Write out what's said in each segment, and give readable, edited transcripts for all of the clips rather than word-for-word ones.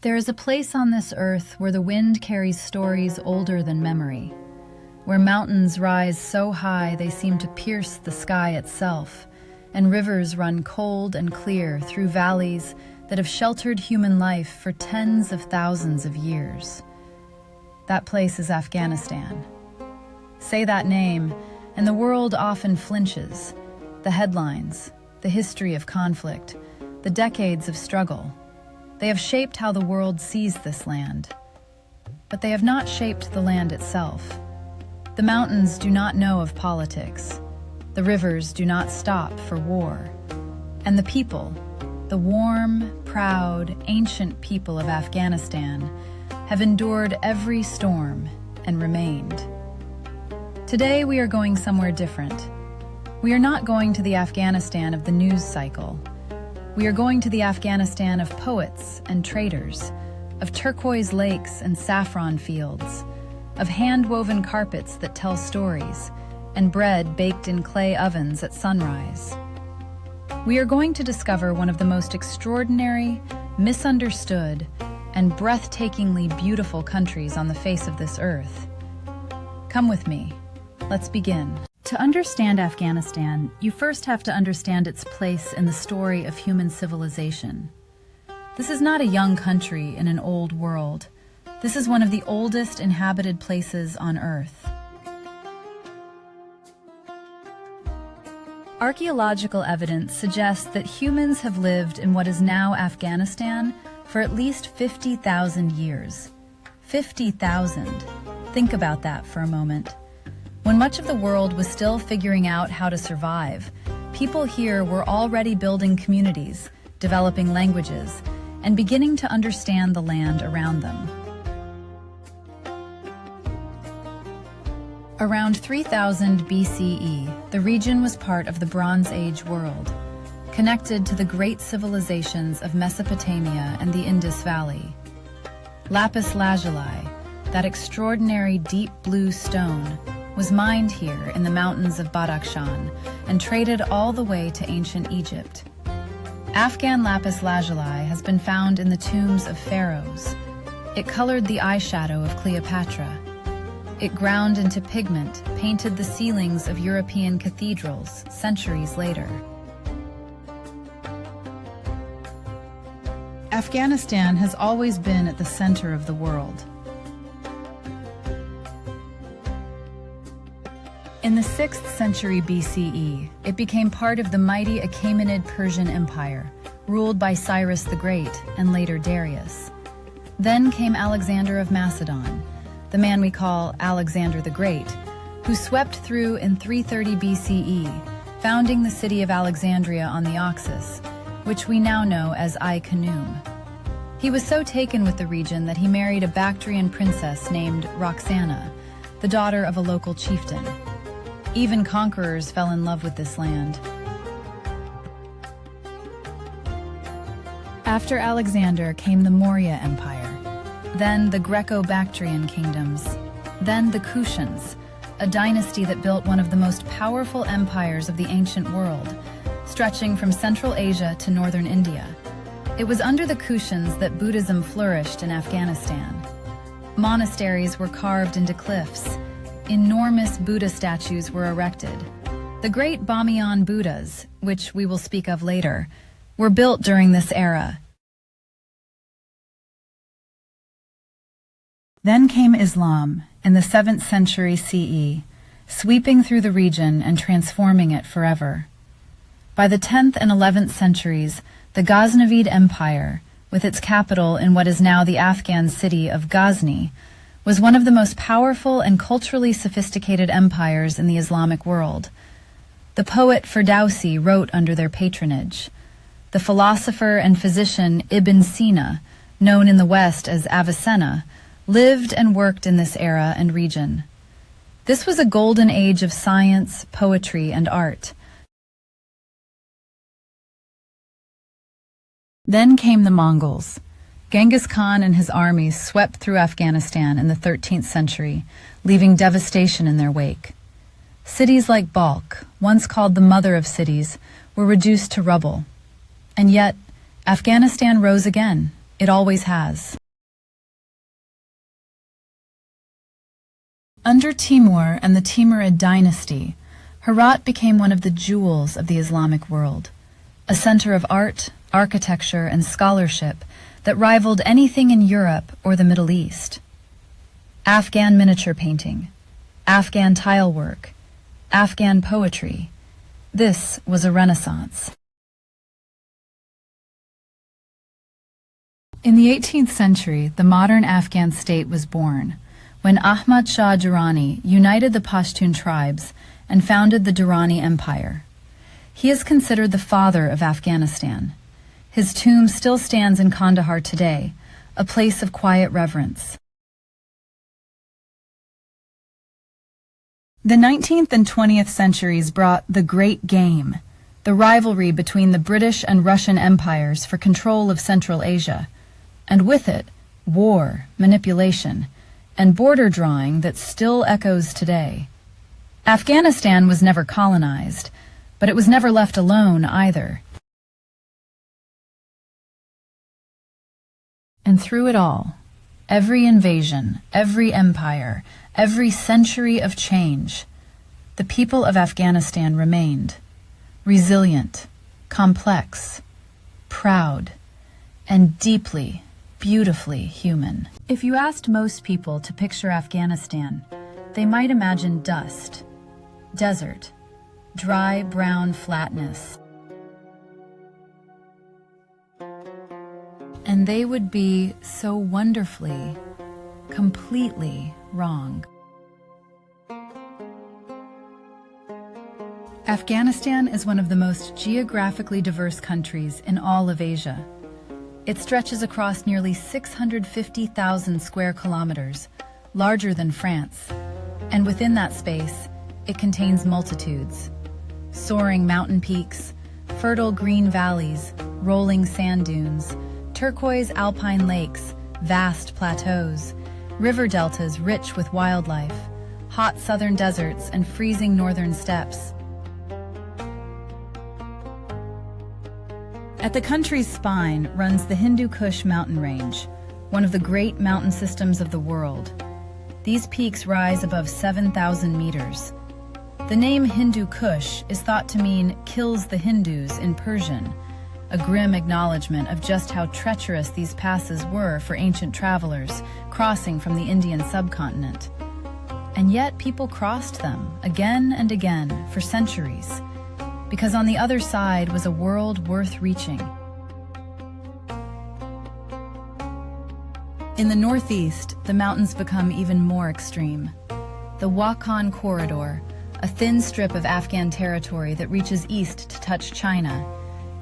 There is a place on this earth where the wind carries stories older than memory, where mountains rise so high they seem to pierce the sky itself, and rivers run cold and clear through valleys that have sheltered human life for tens of thousands of years. That place is Afghanistan. Say that name, and the world often flinches. The headlines, the history of conflict, the decades of struggle. They have shaped how the world sees this land. But they have not shaped the land itself. The mountains do not know of politics. The rivers do not stop for war. And the people, the warm, proud, ancient people of Afghanistan, have endured every storm and remained. Today we are going somewhere different. We are not going to the Afghanistan of the news cycle. We are going to the Afghanistan of poets and traders, of turquoise lakes and saffron fields, of hand-woven carpets that tell stories, and bread baked in clay ovens at sunrise. We are going to discover one of the most extraordinary, misunderstood, and breathtakingly beautiful countries on the face of this earth. Come with me. Let's begin. To understand Afghanistan, you first have to understand its place in the story of human civilization. This is not a young country in an old world. This is one of the oldest inhabited places on Earth. Archaeological evidence suggests that humans have lived in what is now Afghanistan for at least 50,000 years. 50,000. Think about that for a moment. When much of the world was still figuring out how to survive, people here were already building communities, developing languages, and beginning to understand the land around them. Around 3000 BCE, the region was part of the Bronze Age world, connected to the great civilizations of Mesopotamia and the Indus Valley. Lapis lazuli, that extraordinary deep blue stone, was mined here in the mountains of Badakhshan and traded all the way to ancient Egypt. Afghan lapis lazuli has been found in the tombs of pharaohs. It colored the eyeshadow of Cleopatra. It ground into pigment, painted the ceilings of European cathedrals centuries later. Afghanistan has always been at the center of the world. In the 6th century BCE, it became part of the mighty Achaemenid Persian Empire, ruled by Cyrus the Great and later Darius. Then came Alexander of Macedon, the man we call Alexander the Great, who swept through in 330 BCE, founding the city of Alexandria on the Oxus, which we now know as Ai-Khanoum. He was so taken with the region that he married a Bactrian princess named Roxana, the daughter of a local chieftain. Even conquerors fell in love with this land. After Alexander came the Maurya Empire, then the Greco-Bactrian kingdoms, then the Kushans, a dynasty that built one of the most powerful empires of the ancient world, stretching from Central Asia to northern India. It was under the Kushans that Buddhism flourished in Afghanistan. Monasteries were carved into cliffs. Enormous Buddha statues were erected. The great Bamiyan Buddhas, which we will speak of later, were built during this era. Then came Islam in the 7th century CE, sweeping through the region and transforming it forever. By the 10th and 11th centuries, the Ghaznavid Empire, with its capital in what is now the Afghan city of Ghazni, was one of the most powerful and culturally sophisticated empires in the Islamic world. The poet Ferdowsi wrote under their patronage. The philosopher and physician Ibn Sina, known in the West as Avicenna, lived and worked in this era and region. This was a golden age of science, poetry, and art. Then came the Mongols. Genghis Khan and his armies swept through Afghanistan in the 13th century, leaving devastation in their wake. Cities like Balkh, once called the mother of cities, were reduced to rubble. And yet, Afghanistan rose again. It always has. Under Timur and the Timurid dynasty, Herat became one of the jewels of the Islamic world, a center of art, architecture, and scholarship that rivaled anything in Europe or the Middle East. Afghan miniature painting, Afghan tile work, Afghan poetry. This was a renaissance. In the 18th century, the modern Afghan state was born when Ahmad Shah Durrani united the Pashtun tribes and founded the Durrani Empire. He is considered the father of Afghanistan. His tomb still stands in Kandahar today, a place of quiet reverence. The 19th and 20th centuries brought the Great Game, the rivalry between the British and Russian empires for control of Central Asia, and with it, war, manipulation, and border drawing that still echoes today. Afghanistan was never colonized, but it was never left alone either. And through it all, every invasion, every empire, every century of change, the people of Afghanistan remained resilient, complex, proud, and deeply, beautifully human. If you asked most people to picture Afghanistan, they might imagine dust, desert, dry brown flatness. And they would be so wonderfully, completely wrong. Afghanistan is one of the most geographically diverse countries in all of Asia. It stretches across nearly 650,000 square kilometers, larger than France. And within that space, it contains multitudes. Soaring mountain peaks, fertile green valleys, rolling sand dunes, turquoise alpine lakes, vast plateaus, river deltas rich with wildlife, hot southern deserts and freezing northern steppes. At the country's spine runs the Hindu Kush mountain range, one of the great mountain systems of the world. These peaks rise above 7,000 meters. The name Hindu Kush is thought to mean kills the Hindus in Persian, a grim acknowledgement of just how treacherous these passes were for ancient travelers crossing from the Indian subcontinent. And yet people crossed them again and again for centuries, because on the other side was a world worth reaching. In the northeast, the mountains become even more extreme. The Wakhan Corridor, a thin strip of Afghan territory that reaches east to touch China,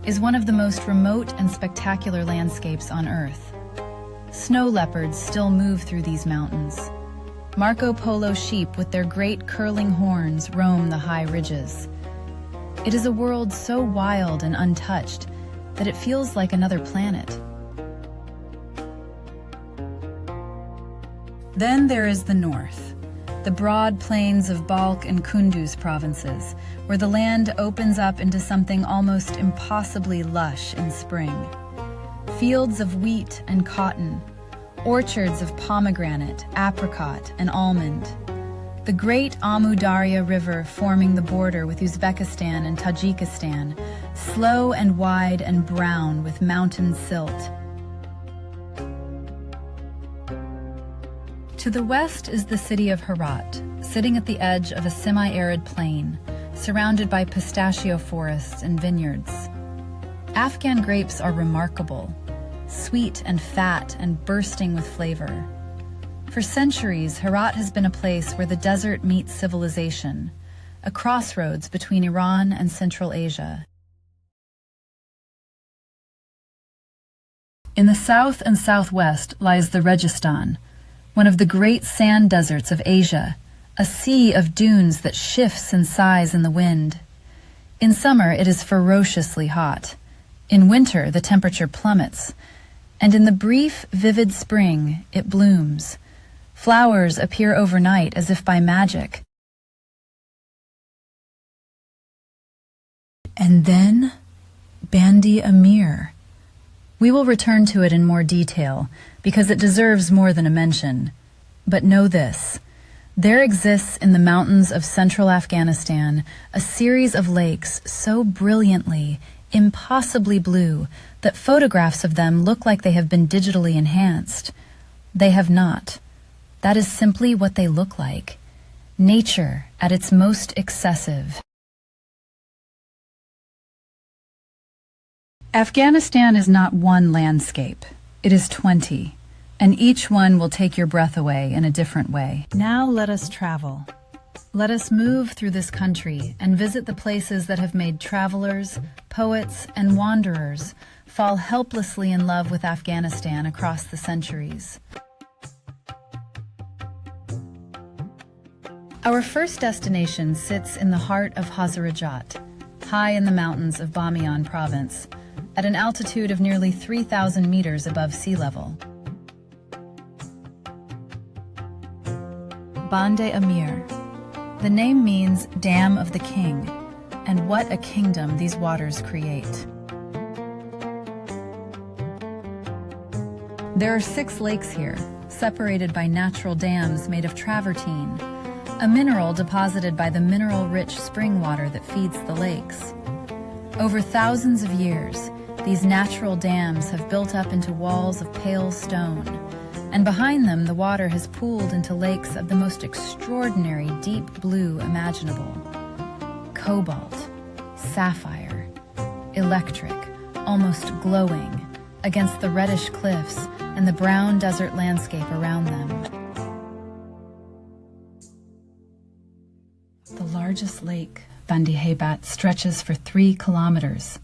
is one of the most remote and spectacular landscapes on Earth. Snow leopards still move through these mountains. Marco Polo sheep with their great curling horns roam the high ridges. It is a world so wild and untouched that it feels like another planet. Then there is the north, the broad plains of Balkh and Kunduz provinces, where the land opens up into something almost impossibly lush in spring. Fields of wheat and cotton, orchards of pomegranate, apricot, and almond. The great Amu Darya River forming the border with Uzbekistan and Tajikistan, slow and wide and brown with mountain silt. To the west is the city of Herat, sitting at the edge of a semi-arid plain, surrounded by pistachio forests and vineyards. Afghan grapes are remarkable, sweet and fat and bursting with flavor. For centuries, Herat has been a place where the desert meets civilization, a crossroads between Iran and Central Asia. In the south and southwest lies the Registan, one of the great sand deserts of Asia, a sea of dunes that shifts in size in the wind. In summer, it is ferociously hot. In winter, the temperature plummets. And in the brief, vivid spring, it blooms. Flowers appear overnight as if by magic. And then, Bandi Amir, We will return to it in more detail, because it deserves more than a mention. But know this. There exists in the mountains of central Afghanistan a series of lakes so brilliantly, impossibly blue, that photographs of them look like they have been digitally enhanced. They have not. That is simply what they look like. Nature at its most excessive. Afghanistan is not one landscape. It is 20, and each one will take your breath away in a different way. Now let us travel. Let us move through this country and visit the places that have made travelers, poets, and wanderers fall helplessly in love with Afghanistan across the centuries. Our first destination sits in the heart of Hazarajat, high in the mountains of Bamiyan province, at an altitude of nearly 3,000 meters above sea level. Bande Amir. The name means Dam of the King, and what a kingdom these waters create. There are 6 lakes here, separated by natural dams made of travertine, a mineral deposited by the mineral-rich spring water that feeds the lakes. Over thousands of years, these natural dams have built up into walls of pale stone, and behind them the water has pooled into lakes of the most extraordinary deep blue imaginable. Cobalt, sapphire, electric, almost glowing, against the reddish cliffs and the brown desert landscape around them. The largest lake, Bandi Hebat, stretches for 3 kilometers.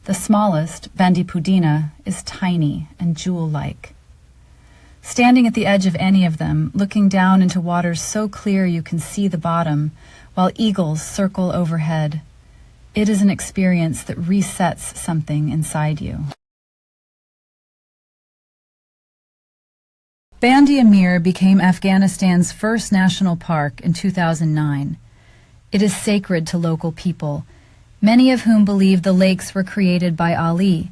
The smallest, Bandi Pudina, is tiny and jewel-like. Standing at the edge of any of them, looking down into waters so clear you can see the bottom, while eagles circle overhead, it is an experience that resets something inside you. Bandi Amir became Afghanistan's first national park in 2009. It is sacred to local people, many of whom believe the lakes were created by Ali,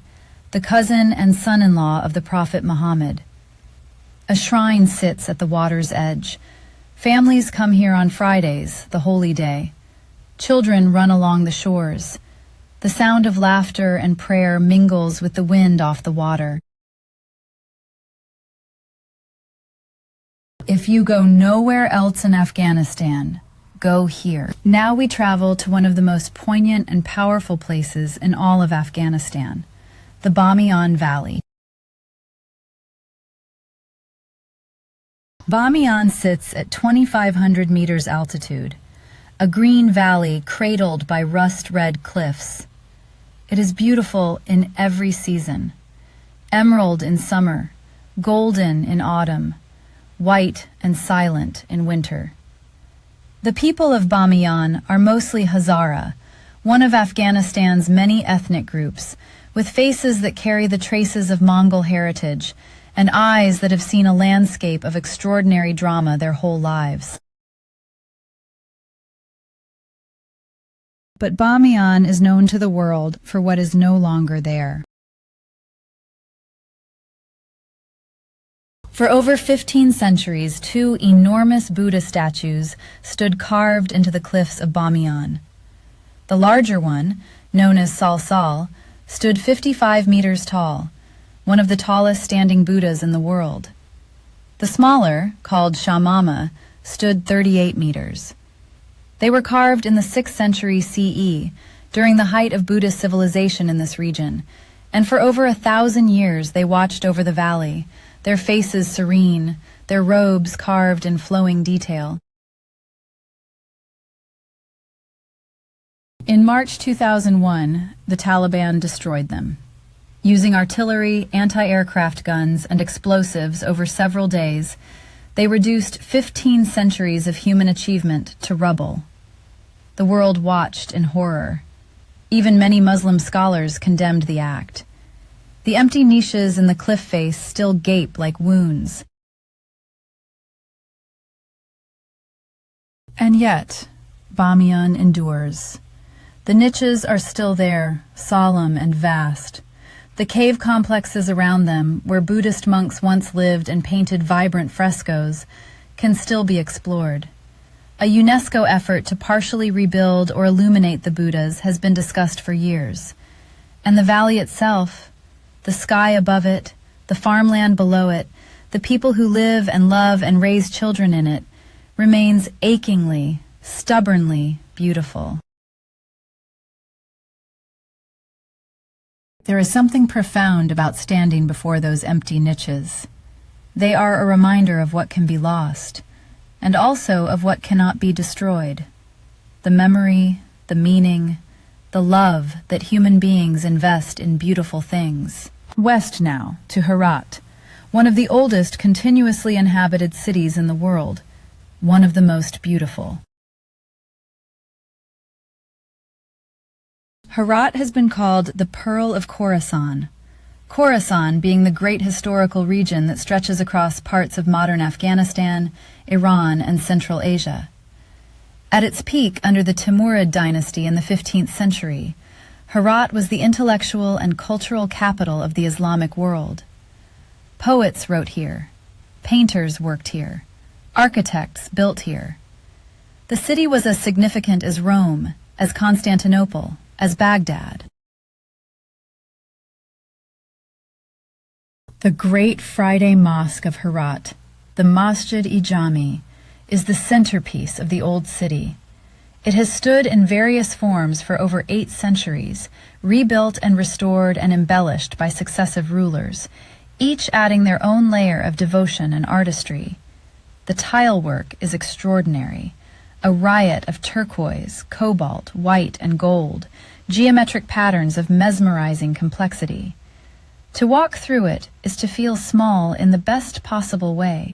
the cousin and son-in-law of the Prophet Muhammad. A shrine sits at the water's edge. Families come here on Fridays, the holy day. Children run along the shores. The sound of laughter and prayer mingles with the wind off the water. If you go nowhere else in Afghanistan, go here. Now we travel to one of the most poignant and powerful places in all of Afghanistan, the Bamiyan Valley. Bamiyan sits at 2,500 meters altitude, a green valley cradled by rust-red cliffs. It is beautiful in every season. Emerald in summer, golden in autumn, white and silent in winter. The people of Bamiyan are mostly Hazara, one of Afghanistan's many ethnic groups, with faces that carry the traces of Mongol heritage and eyes that have seen a landscape of extraordinary drama their whole lives. But Bamiyan is known to the world for what is no longer there. For over 15 centuries, 2 enormous Buddha statues stood carved into the cliffs of Bamiyan. The larger one, known as Salsal, stood 55 meters tall, one of the tallest standing Buddhas in the world. The smaller, called Shamama, stood 38 meters. They were carved in the 6th century CE, during the height of Buddhist civilization in this region, and for over 1,000 years they watched over the valley, their faces serene, their robes carved in flowing detail. In March 2001, the Taliban destroyed them. Using artillery, anti-aircraft guns, and explosives over several days, they reduced 15 centuries of human achievement to rubble. The world watched in horror. Even many Muslim scholars condemned the act. The empty niches in the cliff face still gape like wounds. And yet, Bamiyan endures. The niches are still there, solemn and vast. The cave complexes around them, where Buddhist monks once lived and painted vibrant frescoes, can still be explored. A UNESCO effort to partially rebuild or illuminate the Buddhas has been discussed for years. And the valley itself, the sky above it, the farmland below it, the people who live and love and raise children in it, remains achingly, stubbornly beautiful. There is something profound about standing before those empty niches. They are a reminder of what can be lost, and also of what cannot be destroyed. The memory, the meaning, the love that human beings invest in beautiful things. West now, to Herat, one of the oldest continuously inhabited cities in the world, one of the most beautiful. Herat has been called the Pearl of Khorasan, Khorasan being the great historical region that stretches across parts of modern Afghanistan, Iran, and Central Asia. At its peak under the Timurid dynasty in the 15th century, Herat was the intellectual and cultural capital of the Islamic world. Poets wrote here, painters worked here, architects built here. The city was as significant as Rome, as Constantinople, as Baghdad. The Great Friday Mosque of Herat, the Masjid-i-Jami, is the centerpiece of the old city. It has stood in various forms for over 8 centuries, rebuilt and restored and embellished by successive rulers, each adding their own layer of devotion and artistry. The tile work is extraordinary, a riot of turquoise, cobalt, white, and gold, geometric patterns of mesmerizing complexity. To walk through it is to feel small in the best possible way.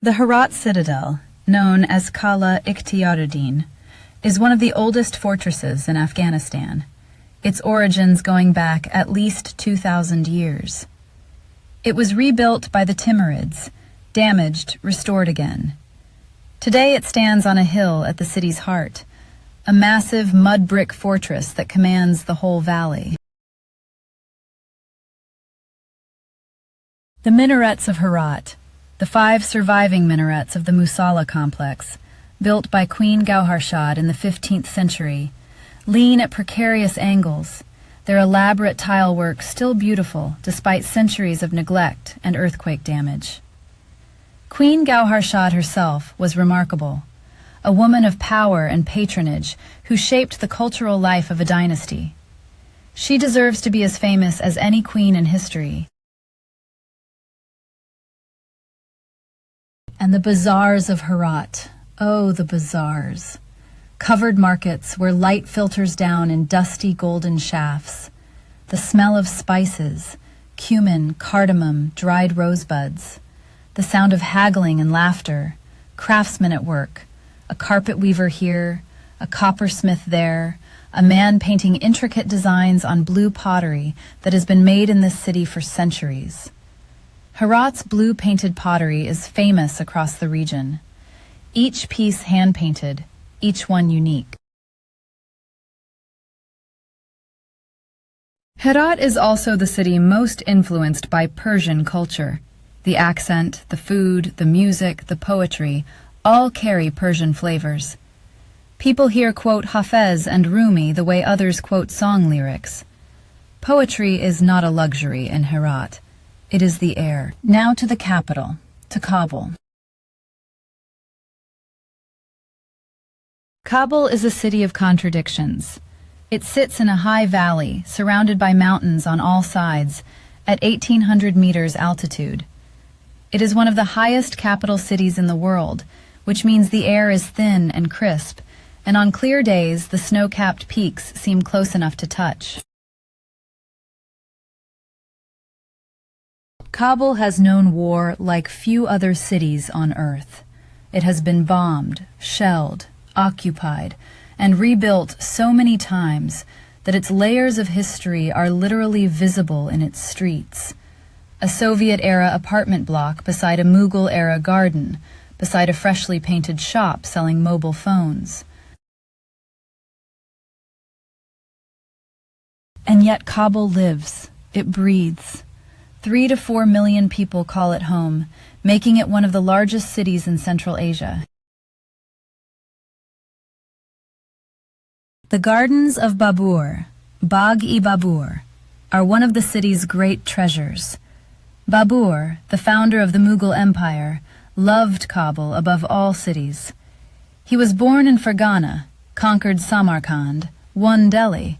The Herat Citadel, known as Qala Ikhtiyaruddin, is one of the oldest fortresses in Afghanistan, its origins going back at least 2,000 years. It was rebuilt by the Timurids, damaged, restored again. Today it stands on a hill at the city's heart, a massive mud brick fortress that commands the whole valley. The minarets of Herat, the 5 surviving minarets of the Musalla complex, built by Queen Gauharshad in the 15th century, lean at precarious angles, their elaborate tile work still beautiful despite centuries of neglect and earthquake damage. Queen Gauharshad herself was remarkable, a woman of power and patronage who shaped the cultural life of a dynasty. She deserves to be as famous as any queen in history. And the bazaars of Herat, oh, the bazaars. Covered markets where light filters down in dusty golden shafts. The smell of spices, cumin, cardamom, dried rosebuds. The sound of haggling and laughter, craftsmen at work, a carpet weaver here, a coppersmith there, a man painting intricate designs on blue pottery that has been made in this city for centuries. Herat's blue-painted pottery is famous across the region. Each piece hand-painted, each one unique. Herat is also the city most influenced by Persian culture. The accent, the food, the music, the poetry, all carry Persian flavors. People here quote Hafez and Rumi the way others quote song lyrics. Poetry is not a luxury in Herat. It is the air. Now to the capital, to Kabul. Kabul is a city of contradictions. It sits in a high valley, surrounded by mountains on all sides, at 1,800 meters altitude. It is one of the highest capital cities in the world, which means the air is thin and crisp, and on clear days the snow-capped peaks seem close enough to touch. Kabul has known war like few other cities on Earth. It has been bombed, shelled, occupied, and rebuilt so many times that its layers of history are literally visible in its streets. A Soviet-era apartment block beside a Mughal-era garden, beside a freshly painted shop selling mobile phones. And yet Kabul lives. It breathes. 3 to 4 million people call it home, making it one of the largest cities in Central Asia. The gardens of Babur, Bagh-e-Babur, are one of the city's great treasures. Babur, the founder of the Mughal Empire, loved Kabul above all cities. He was born in Fergana, conquered Samarkand, won Delhi,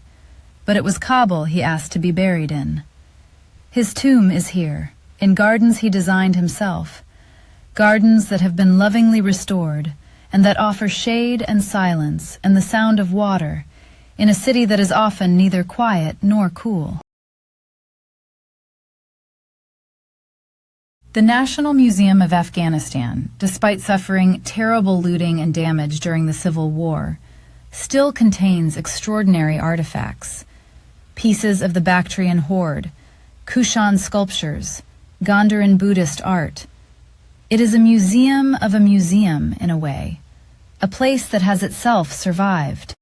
but it was Kabul he asked to be buried in. His tomb is here, in gardens he designed himself, gardens that have been lovingly restored and that offer shade and silence and the sound of water in a city that is often neither quiet nor cool. The National Museum of Afghanistan, despite suffering terrible looting and damage during the Civil War, still contains extraordinary artifacts. Pieces of the Bactrian horde, Kushan sculptures, Gandharan Buddhist art. It is a museum of a museum, in a way, a place that has itself survived.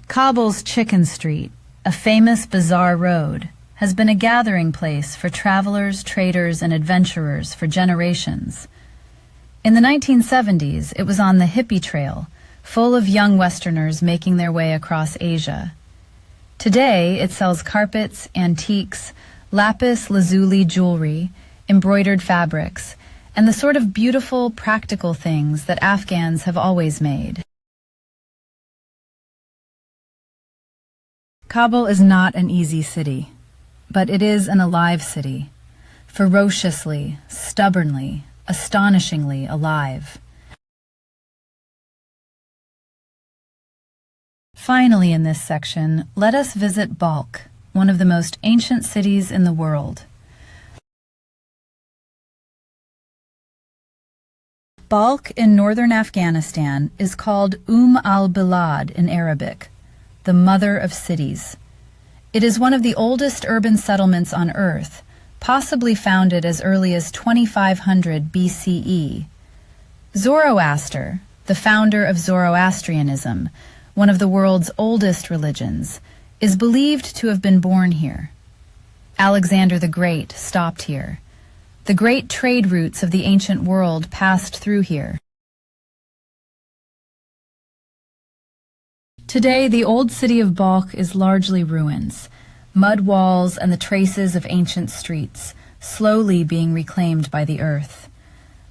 Kabul's Chicken Street, a famous bazaar road, has been a gathering place for travelers, traders, and adventurers for generations. In the 1970s, it was on the hippie trail, full of young Westerners making their way across Asia. Today, it sells carpets, antiques, lapis lazuli jewelry, embroidered fabrics, and the sort of beautiful, practical things that Afghans have always made. Kabul is not an easy city, but it is an alive city, ferociously, stubbornly, astonishingly alive. Finally, in this section, let us visit Balkh, one of the most ancient cities in the world. Balkh in northern Afghanistan is called al-Bilad in Arabic, the mother of cities. It is one of the oldest urban settlements on Earth, possibly founded as early as 2500 BCE. Zoroaster, the founder of Zoroastrianism, one of the world's oldest religions, is believed to have been born here. Alexander the Great stopped here. The great trade routes of the ancient world passed through here. Today, the old city of Balkh is largely ruins, mud walls and the traces of ancient streets, slowly being reclaimed by the earth.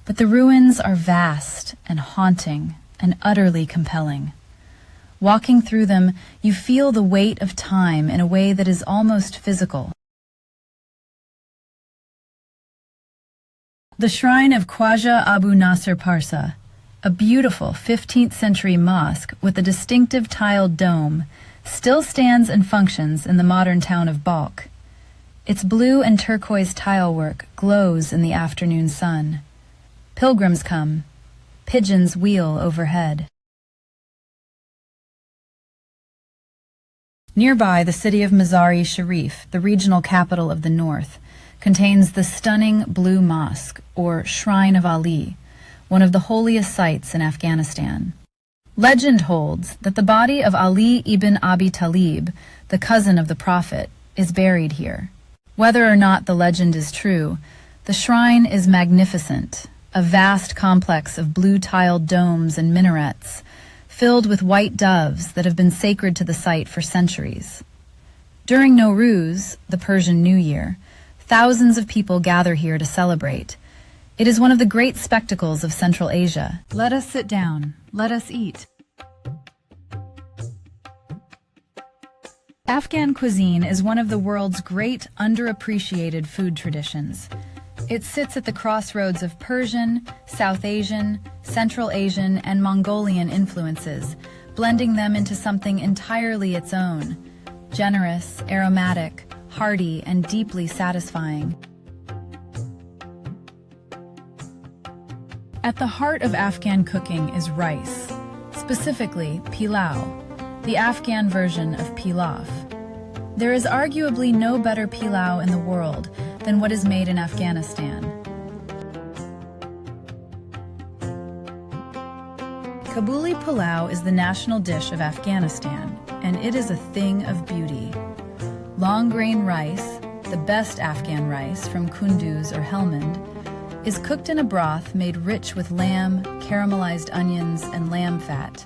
But the ruins are vast and haunting and utterly compelling. Walking through them, you feel the weight of time in a way that is almost physical. The shrine of Khwaja Abu Nasr Parsa, a beautiful 15th century mosque with a distinctive tiled dome, still stands and functions in the modern town of Balkh. Its blue and turquoise tilework glows in the afternoon sun. Pilgrims come. Pigeons wheel overhead. Nearby, the city of Mazar-e Sharif, the regional capital of the north, contains the stunning Blue Mosque, or Shrine of Ali, one of the holiest sites in Afghanistan. Legend holds that the body of Ali ibn Abi Talib, the cousin of the Prophet, is buried here. Whether or not the legend is true, the shrine is magnificent, a vast complex of blue-tiled domes and minarets, filled with white doves that have been sacred to the site for centuries. During Nowruz, the Persian New Year, thousands of people gather here to celebrate. It is one of the great spectacles of Central Asia. Let us sit down. Let us eat. Afghan cuisine is one of the world's great underappreciated food traditions. It sits at the crossroads of Persian, South Asian, Central Asian, and Mongolian influences, blending them into something entirely its own, generous, aromatic, hearty, and deeply satisfying. At the heart of Afghan cooking is rice, specifically pilau, the Afghan version of pilaf. There is arguably no better pilau in the world than what is made in Afghanistan. Kabuli pulao is the national dish of Afghanistan, and it is a thing of beauty. Long grain rice, the best Afghan rice from Kunduz or Helmand, is cooked in a broth made rich with lamb, caramelized onions, and lamb fat.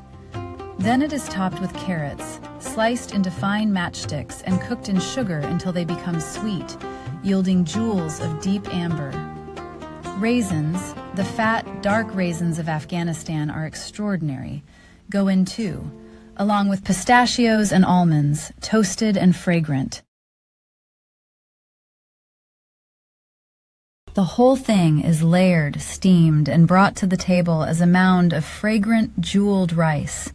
Then it is topped with carrots, sliced into fine matchsticks and cooked in sugar until they become sweet, yielding jewels of deep amber. Raisins, the fat, dark raisins of Afghanistan, are extraordinary. Go in too, along with pistachios and almonds, toasted and fragrant. The whole thing is layered, steamed, and brought to the table as a mound of fragrant, jeweled rice,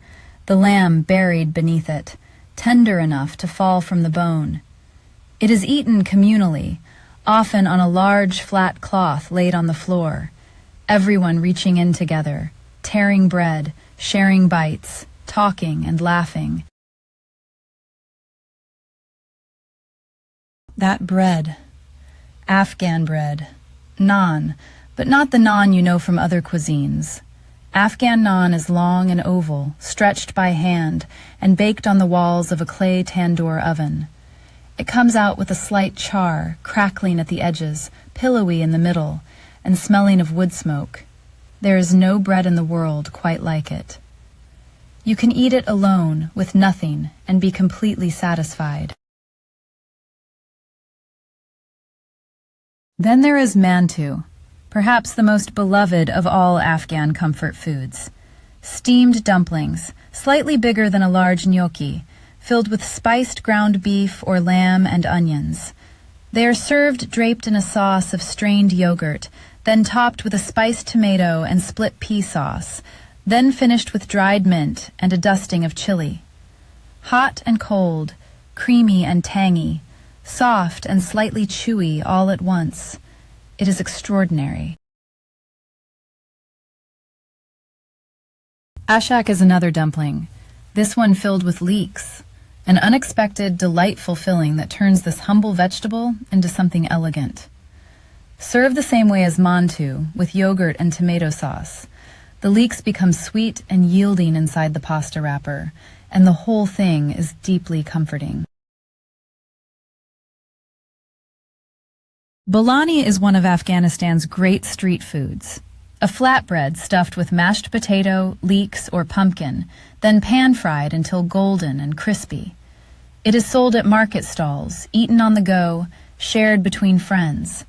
the lamb buried beneath it, tender enough to fall from the bone. It is eaten communally, often on a large, flat cloth laid on the floor, everyone reaching in together, tearing bread, sharing bites, talking and laughing. That bread, Afghan bread, naan, but not the naan you know from other cuisines. Afghan naan is long and oval, stretched by hand, and baked on the walls of a clay tandoor oven. It comes out with a slight char, crackling at the edges, pillowy in the middle, and smelling of wood smoke. There is no bread in the world quite like it. You can eat it alone, with nothing, and be completely satisfied. Then there is mantu, perhaps the most beloved of all Afghan comfort foods. Steamed dumplings, slightly bigger than a large gnocchi, filled with spiced ground beef or lamb and onions. They are served draped in a sauce of strained yogurt, then topped with a spiced tomato and split pea sauce, then finished with dried mint and a dusting of chili. Hot and cold, creamy and tangy, soft and slightly chewy all at once. It is extraordinary. Ashak is another dumpling, this one filled with leeks, an unexpected, delightful filling that turns this humble vegetable into something elegant. Serve the same way as mantu, with yogurt and tomato sauce. The leeks become sweet and yielding inside the pasta wrapper, and the whole thing is deeply comforting. Bolani is one of Afghanistan's great street foods. A flatbread stuffed with mashed potato, leeks, or pumpkin, then pan-fried until golden and crispy. It is sold at market stalls, eaten on the go, shared between friends.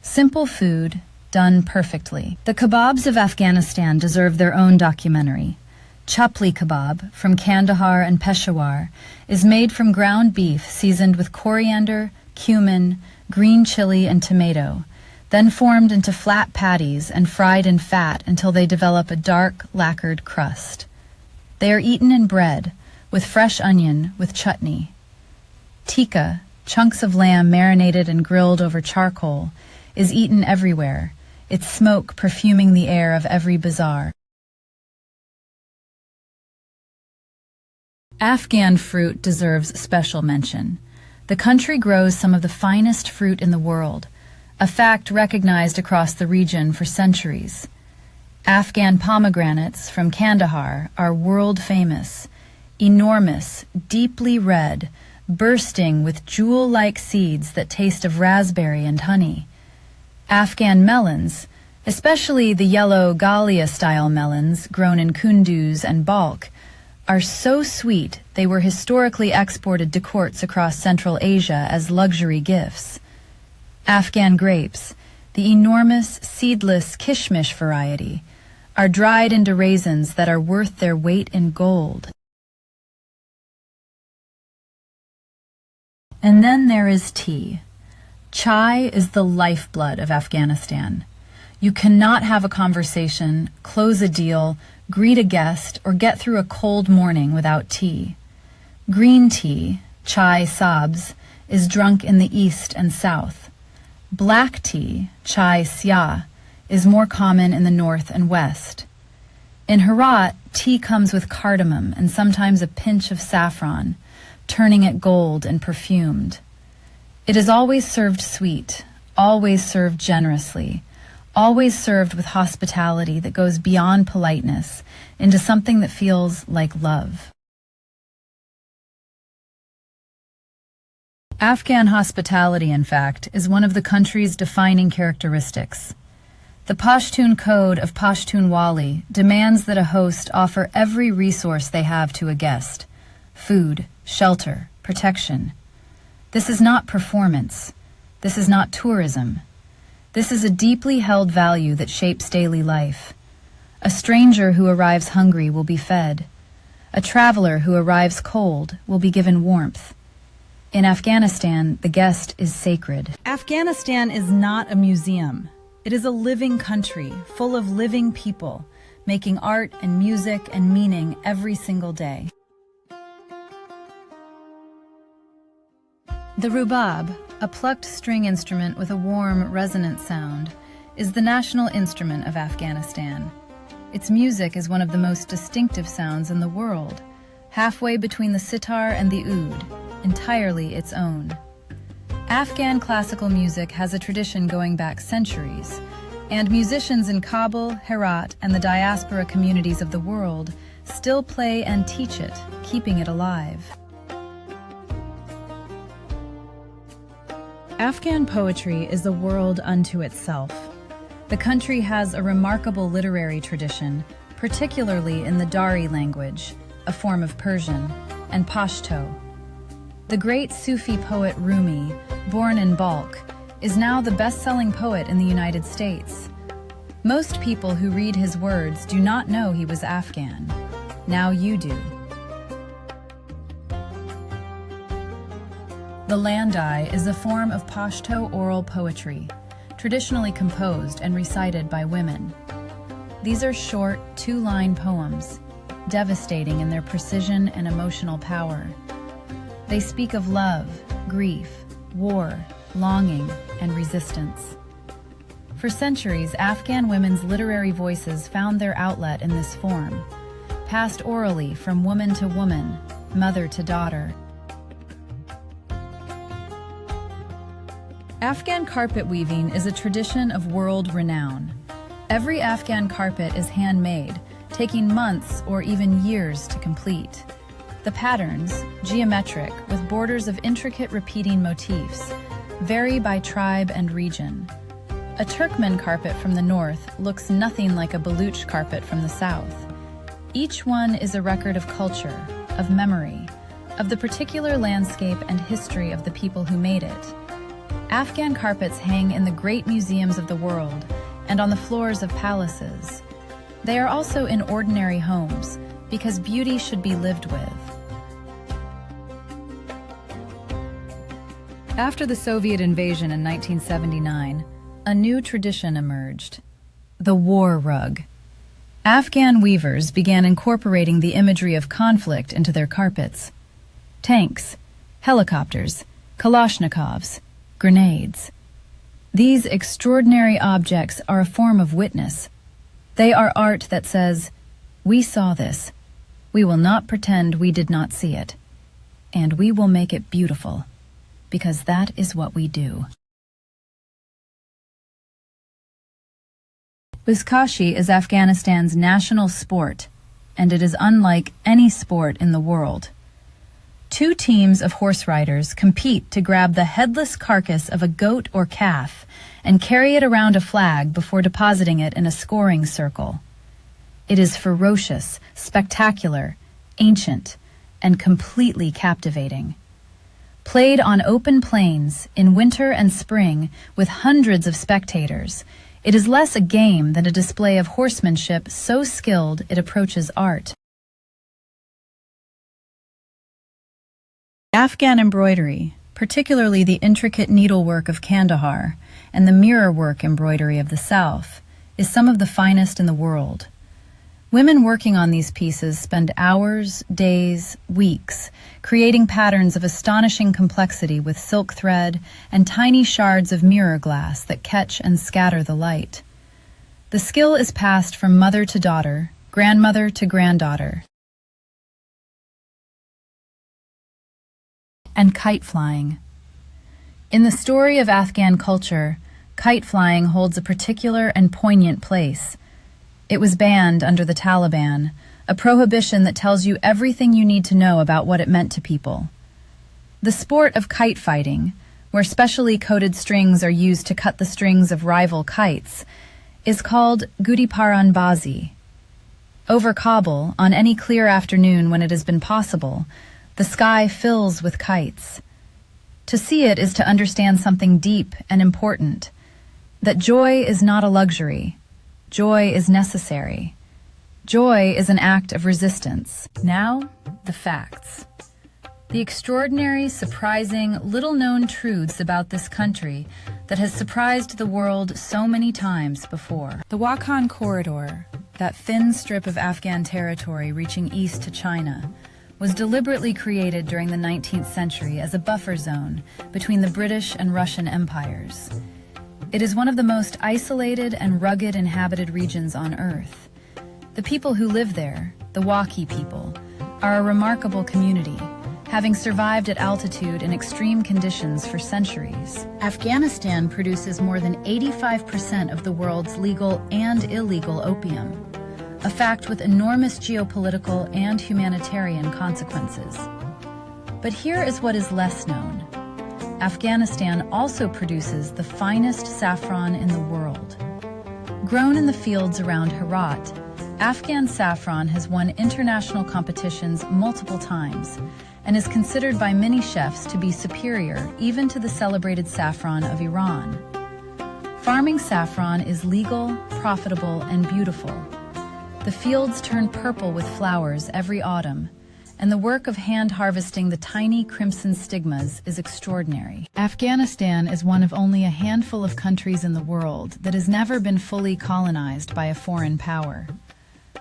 Simple food, done perfectly. The kebabs of Afghanistan deserve their own documentary. Chapli kebab, from Kandahar and Peshawar, is made from ground beef seasoned with coriander, cumin, green chili, and tomato, then formed into flat patties and fried in fat until they develop a dark, lacquered crust. They are eaten in bread, with fresh onion, with chutney. Tikka, chunks of lamb marinated and grilled over charcoal, is eaten everywhere, its smoke perfuming the air of every bazaar. Afghan fruit deserves special mention. The country grows some of the finest fruit in the world, a fact recognized across the region for centuries. Afghan pomegranates from Kandahar are world famous, enormous, deeply red, bursting with jewel-like seeds that taste of raspberry and honey. Afghan melons, especially the yellow Galia-style melons grown in Kunduz and Balkh, are so sweet they were historically exported to courts across Central Asia as luxury gifts. Afghan grapes, the enormous, seedless kishmish variety, are dried into raisins that are worth their weight in gold. And then there is tea. Chai is the lifeblood of Afghanistan. You cannot have a conversation, close a deal, greet a guest, or get through a cold morning without tea. Green tea, chai sabz, is drunk in the east and south. Black tea, chai sia, is more common in the north and west. In Herat, tea comes with cardamom and sometimes a pinch of saffron, turning it gold and perfumed. It is always served sweet, always served generously, always served with hospitality that goes beyond politeness into something that feels like love. Afghan hospitality, in fact, is one of the country's defining characteristics. The Pashtun Code of Pashtunwali demands that a host offer every resource they have to a guest: food, shelter, protection. This is not performance. This is not tourism. This is a deeply held value that shapes daily life. A stranger who arrives hungry will be fed. A traveler who arrives cold will be given warmth. In Afghanistan, the guest is sacred. Afghanistan is not a museum. It is a living country full of living people, making art and music and meaning every single day. The rubab, a plucked string instrument with a warm, resonant sound, is the national instrument of Afghanistan. Its music is one of the most distinctive sounds in the world, halfway between the sitar and the oud, entirely its own. Afghan classical music has a tradition going back centuries, and musicians in Kabul, Herat, and the diaspora communities of the world still play and teach it, keeping it alive. Afghan poetry is a world unto itself. The country has a remarkable literary tradition, particularly in the Dari language, a form of Persian, and Pashto. The great Sufi poet Rumi, born in Balkh, is now the best-selling poet in the United States. Most people who read his words do not know he was Afghan. Now you do. The Landai is a form of Pashto oral poetry, traditionally composed and recited by women. These are short, two-line poems, devastating in their precision and emotional power. They speak of love, grief, war, longing, and resistance. For centuries, Afghan women's literary voices found their outlet in this form, passed orally from woman to woman, mother to daughter. Afghan carpet weaving is a tradition of world renown. Every Afghan carpet is handmade, taking months or even years to complete. The patterns, geometric, with borders of intricate repeating motifs, vary by tribe and region. A Turkmen carpet from the north looks nothing like a Baluch carpet from the south. Each one is a record of culture, of memory, of the particular landscape and history of the people who made it. Afghan carpets hang in the great museums of the world and on the floors of palaces. They are also in ordinary homes, because beauty should be lived with. After the Soviet invasion in 1979, a new tradition emerged: the war rug. Afghan weavers began incorporating the imagery of conflict into their carpets. Tanks, helicopters, Kalashnikovs, grenades. These extraordinary objects are a form of witness. They are art that says, "We saw this. We will not pretend we did not see it. And we will make it beautiful, because that is what we do." Buzkashi is Afghanistan's national sport, and it is unlike any sport in the world. Two teams of horse riders compete to grab the headless carcass of a goat or calf and carry it around a flag before depositing it in a scoring circle. It is ferocious, spectacular, ancient, and completely captivating. Played on open plains in winter and spring with hundreds of spectators, it is less a game than a display of horsemanship so skilled it approaches art. Afghan embroidery, particularly the intricate needlework of Kandahar and the mirror-work embroidery of the South, is some of the finest in the world. Women working on these pieces spend hours, days, weeks, creating patterns of astonishing complexity with silk thread and tiny shards of mirror glass that catch and scatter the light. The skill is passed from mother to daughter, grandmother to granddaughter. And kite flying. In the story of Afghan culture, kite flying holds a particular and poignant place. It was banned under the Taliban, a prohibition that tells you everything you need to know about what it meant to people. The sport of kite fighting, where specially coated strings are used to cut the strings of rival kites, is called Gudi Paranbazi. Over Kabul, on any clear afternoon when it has been possible, the sky fills with kites. To see it is to understand something deep and important, that joy is not a luxury. Joy is necessary. Joy is an act of resistance. Now, the facts. The extraordinary, surprising, little-known truths about this country that has surprised the world so many times before. The Wakhan Corridor, that thin strip of Afghan territory reaching east to China, was deliberately created during the 19th century as a buffer zone between the British and Russian empires. It is one of the most isolated and rugged inhabited regions on Earth. The people who live there, the Wakhi people, are a remarkable community, having survived at altitude in extreme conditions for centuries. Afghanistan produces more than 85% of the world's legal and illegal opium, a fact with enormous geopolitical and humanitarian consequences. But here is what is less known. Afghanistan also produces the finest saffron in the world. Grown in the fields around Herat, Afghan saffron has won international competitions multiple times and is considered by many chefs to be superior even to the celebrated saffron of Iran. Farming saffron is legal, profitable, and beautiful. The fields turn purple with flowers every autumn, and the work of hand harvesting the tiny crimson stigmas is extraordinary. Afghanistan is one of only a handful of countries in the world that has never been fully colonized by a foreign power.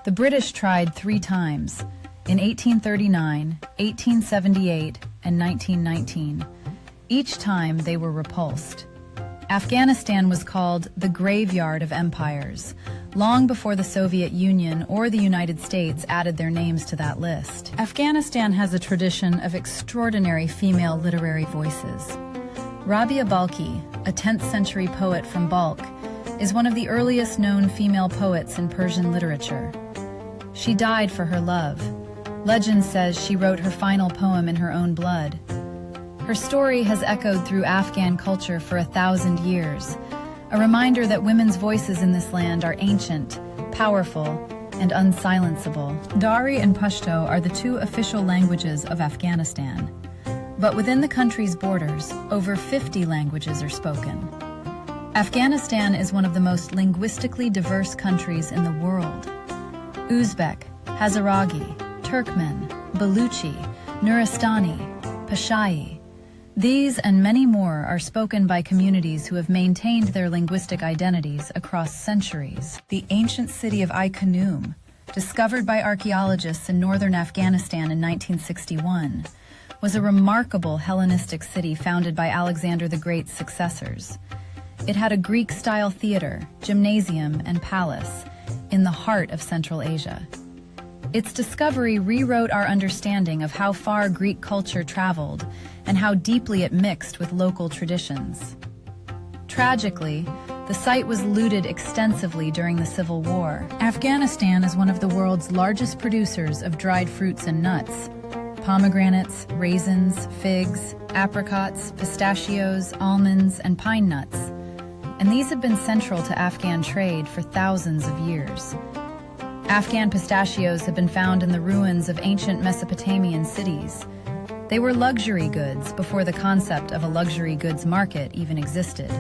The British tried 3 times, in 1839, 1878, and 1919. Each time they were repulsed. Afghanistan was called the graveyard of empires, long before the Soviet Union or the United States added their names to that list. Afghanistan has a tradition of extraordinary female literary voices. Rabia Balkhi, a 10th century poet from Balkh, is one of the earliest known female poets in Persian literature. She died for her love. Legend says she wrote her final poem in her own blood. Her story has echoed through Afghan culture for 1,000 years, a reminder that women's voices in this land are ancient, powerful, and unsilenceable. Dari and Pashto are the 2 official languages of Afghanistan, but within the country's borders, over 50 languages are spoken. Afghanistan is one of the most linguistically diverse countries in the world. Uzbek, Hazaragi, Turkmen, Baluchi, Nuristani, Pashai. These and many more are spoken by communities who have maintained their linguistic identities across centuries. The ancient city of Ai-Khanoum, discovered by archaeologists in northern Afghanistan in 1961, was a remarkable Hellenistic city founded by Alexander the Great's successors. It had a Greek-style theater, gymnasium, and palace in the heart of Central Asia. Its discovery rewrote our understanding of how far Greek culture traveled and how deeply it mixed with local traditions. Tragically, the site was looted extensively during the Civil War. Afghanistan is one of the world's largest producers of dried fruits and nuts. Pomegranates, raisins, figs, apricots, pistachios, almonds, and pine nuts. And these have been central to Afghan trade for thousands of years. Afghan pistachios have been found in the ruins of ancient Mesopotamian cities. They were luxury goods before the concept of a luxury goods market even existed.